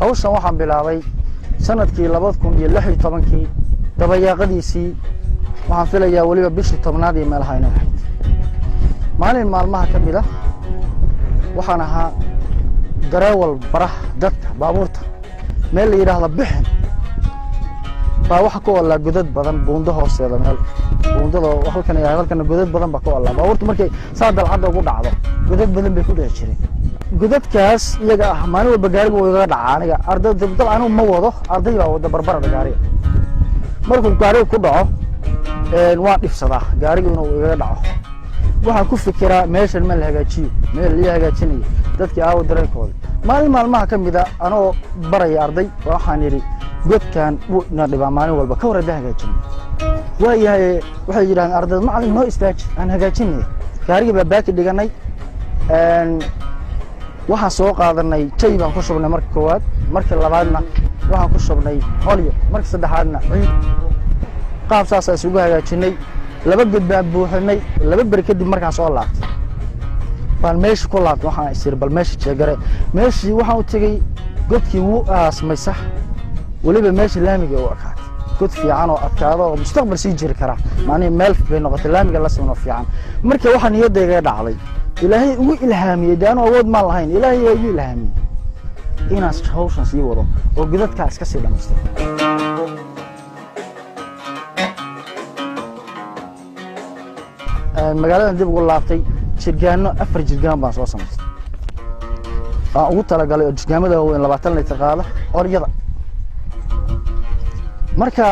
hawshan waxaan bilaabay sanadkii 2016 dabayaaqadiisii waxaan filayaa waliba bishii 10aad ee meelaha inay ahayd maalin maalmaha ka mid ah waxaan ahaa darawal baraha dadka baabuurta meel la yiraahdo bixin baa waxa ku wala godad badan buundo hoosteeda meel buundada halkan godad badan baa ku wala baabuurtu markay saadal cad ugu dhacdo godad badan bay ku dhici jireen godadkaas iyaga ah maalin walba gaariga uu iga dhacaa aniga ardayda dab anu ma wado arday baa wada barbarada gaariga markuu gaariga ku dhaco waa dhifsadaa gaariga inuu iga dhaco waxaan ku fikiraa meeshan ma la hagaajiyo meel la hagaajinayo dadkii aawo dareenkooda maalin maalmaha ka mid ah anoo baraya arday waxaan yiri godkan uu ina dhibaa maalin walba ka warada hagaajin waayahay waxay yiraahdeen ardayda macallin noo istaaj aan hagaajinay gaariga baa baaki dhiganay waxaan soo qaadanay jay baan ku shubnay markii koowaad markii labaadna waxaan ku shubnay olyo markii saddexaadna ciid qaab saas ah isugu hagaajinay laba god baan buuxinay laba bar kadib markaan soo laabtay baan meesha ku laabtay waxaan isir bal meesha jeegare meeshii waxaan u tagay godkii wuu aasmay sax waliba meesha laamiga oo akaatay god fiican oo adkaado oo mustaqbal sii jiri kara maana meel bay noqotay laamiga la soo fiican markii waxaan niyadayga dhacday ilaahay ugu ilhaamiyay daan awood ma lahayn ilaahay ugu ilhaamiyay inaas hawshan sii wado oo godadka iska sii dhamaysto magaalada dib ugu laabtay jirgaano 4 jirgaan baan soo samaystay ugu talagalay oo jirgaamada weyn 20 litir qaada oryada marka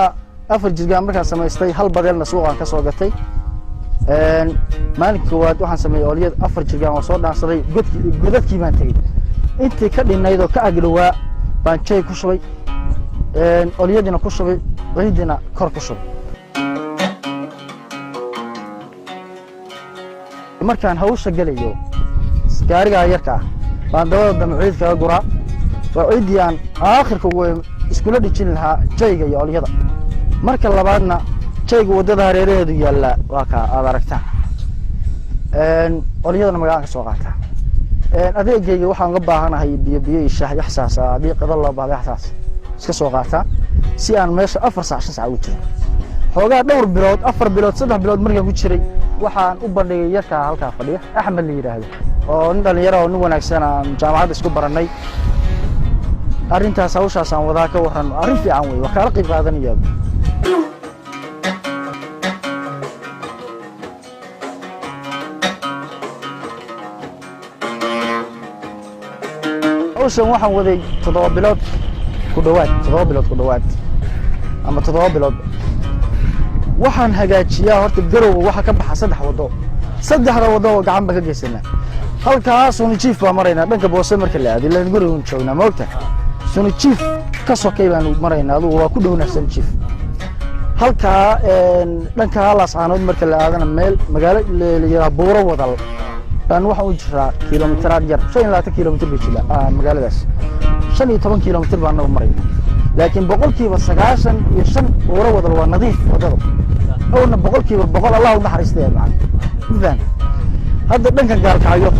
4 jirgaan markaan samaystay hal badeelna suuqan ka soo gatay maalinka koowaad waxaan sameeyay oryada 4 jirgaan oo soo dhaansaday godadkii baan tagay intii ka dhinayd oo ka agdhawaa baan jay ku shubay oryadina ku shubay ciidina kor ku shubay markaan hawsha galayo gaariga yarka ah baan dabada damciid kaga guraa oo ciidii aan aakhirka weyn iskula dhijin lahaa jayga iyo olyada marka labaadna jayga wadada hareeraheedu yaala waa ka aad aragtaa olyadana magaalada soo qaata adeegayga waxaan uga baahanahay biyo shaah yaxsaas adii qadal loo baahay yaxsaas iska soo qaata si aan meesha 4 saac 5 saac ugu jiro xoogaa dhowr bilood 4 bilood 3 bilood markaan ku jiray waxaan u bandhigay yarka halka fadhiya Axmed la yiraahdo oo nin dhalinyaro oo wanaagsan aan jaamacad isku baranay arintaas hawshaas aan wada ka waran arin fiican way waxa la qayb qaadanaya hawshan waxaan waday 7 bilood ku dhawaad ama 7 bilood waxaan hagaajiyaa horta garowga waxa ka baxa 3 wado 3 wado oo gacan ba ka geysana halkaas uu jiif baa marayna dhanka boose marka la aadi laan guriga joogna moogta sunu jiif ka sokay baan marayna adigu waa ku dhownasan jiif halka dhanka halaas aanood marka la aadana meel magaalo leeyahay buuro wadal baan waxa u jiraa kiiloomitir yar 20 kiiloomitir bay jila magaaladaas 15 kiiloomitir baan noo marayna laakiin boqolkiiba 95 buuro wadal waa nadiif wadada أونا بقول الله ونحرسته معنا إذن هذا دنك قال كعيو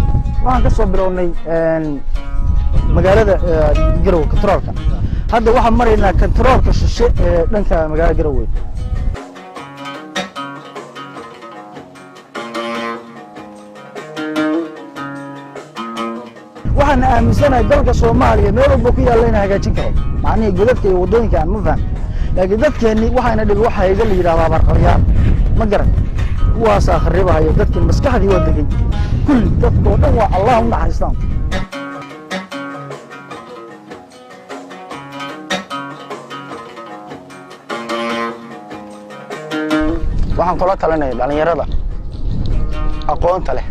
ما كسب بروني مقالة جرو كترولك هذا واحد مرينا كترولك الشيء دنك مقالة جروي وحنا مسنا دولك الصومالية نورو بوكيا لنا هجاجين كرو معني جدك يودون كان مفهم لكن دتك إني وحنا اللي وحنا يقول لي راه برقيان ما قرن واس خربها هي دتك المسكحة دي ودقي كل دتك ودوا اللهم نحرسهم waxaan kula talinay dhalinyarada aqoonta leh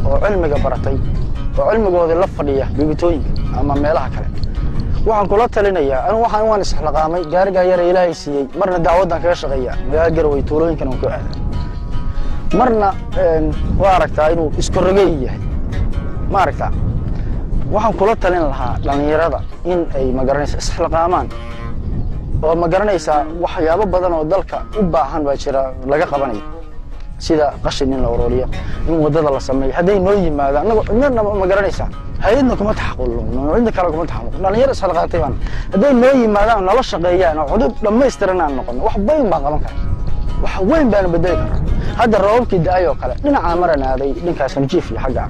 oo cilmiga baratay oo cilmigooda la fadhiya bibitooyinka ama meelaha kale waxaan kula talinayaa anigu waan isxilqaamay gaariga yar Ilaahay siiyay marna dacwadan kaga shaqeeya magaalo Garowe tuulooyinkan ku aaday marna waa aragtaa inuu isku ragay yahay ma aragtaa waxaan kula talin lahaa dhalinyarada in ay magaranayso isxilqaamaan oo magaranaysa waxyaabo badan oo dalka u baahan baa jira laga qabanayo sida qashin in la ururiyo in wadada la sameeyo haday noo yimaadaan anagu ma garanaysaa hay'adna kuma taxaqulno inta kale kuma taxaqulno dhalinyaro isla qaatay baan haday noo yimaadaan nolol shaqeeyaan oo cudub dhameystiran aan noqono wax bayn baa qaban kara wax weyn baan bedeli karaa hadda roobkii daayo kale dhinaca maranaaday dhinkaas jiif iyo xagga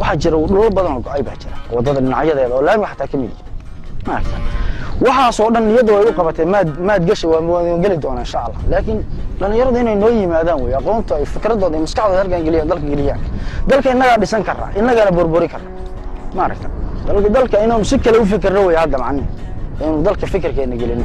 waxa jira dhul badan oo go'ay baa jira wadada dhinacyadeeda oo laami xataa kamid ah waxa soo dhan niyadu way u qabatay maad gashay waa gali doona insha Allah laakiin dhalinyarada inay noo yimaadaan way aqoonta ay fikradooda iyo maskaxdooda halkan galiyaan dalka galiyaan dalka inaga dhisan karaa inagana burburi karaa ma aragta dalka inuu si kale u fikirro way hadda macna inuu dalka fikirkeena gelino